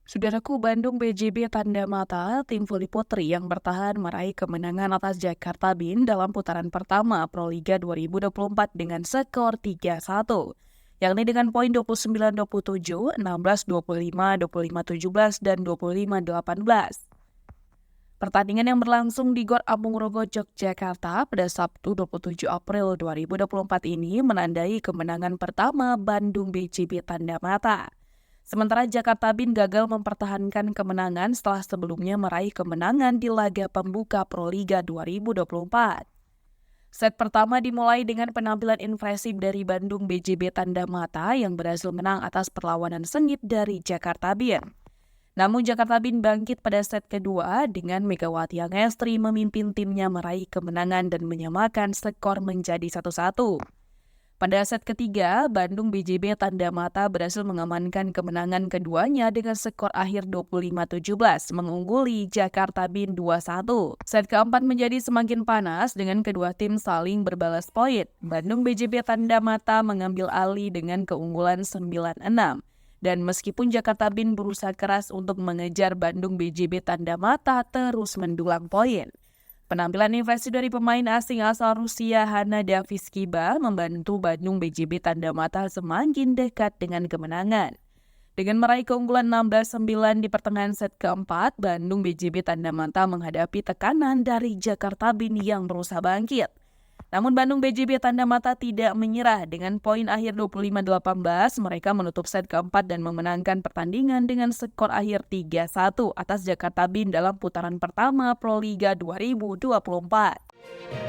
Saudaraku, Bandung BJB tanda mata tim voli putri yang bertahan meraih kemenangan atas Jakarta Bin dalam putaran pertama Proliga 2024 dengan skor 3-1, yakni dengan poin 29-27, 16-25, 25-17, dan 25-18. Pertandingan yang berlangsung di Gor Ampung Rogo, Yogyakarta pada Sabtu 27 April 2024 ini menandai kemenangan pertama Bandung BJB tanda mata. Sementara Jakarta Bin gagal mempertahankan kemenangan setelah sebelumnya meraih kemenangan di laga pembuka Proliga 2024. Set pertama dimulai dengan penampilan impresif dari Bandung BJB tanda mata yang berhasil menang atas perlawanan sengit dari Jakarta Bin. Namun Jakarta Bin bangkit pada set kedua dengan Megawati Angestri memimpin timnya meraih kemenangan dan menyamakan skor menjadi 1-1. Pada set ketiga, Bandung BJB tanda mata berhasil mengamankan kemenangan keduanya dengan skor akhir 25-17, mengungguli Jakarta Bin 2-1. Set keempat menjadi semakin panas dengan kedua tim saling berbalas poin. Bandung BJB tanda mata mengambil alih dengan keunggulan 9-6. Dan meskipun Jakarta Bin berusaha keras untuk mengejar, Bandung BJB tanda mata terus mendulang poin. Penampilan impresif dari pemain asing asal Rusia Hana Daviskiba membantu Bandung BJB tanda mata semakin dekat dengan kemenangan. Dengan meraih keunggulan 16-9 di pertengahan set keempat, Bandung BJB tanda mata menghadapi tekanan dari Jakarta Bin yang berusaha bangkit. Namun Bandung BJB tanda mata tidak menyerah. Dengan poin akhir 25-18, mereka menutup set keempat dan memenangkan pertandingan dengan skor akhir 3-1 atas Jakarta Bin dalam putaran pertama Proliga 2024.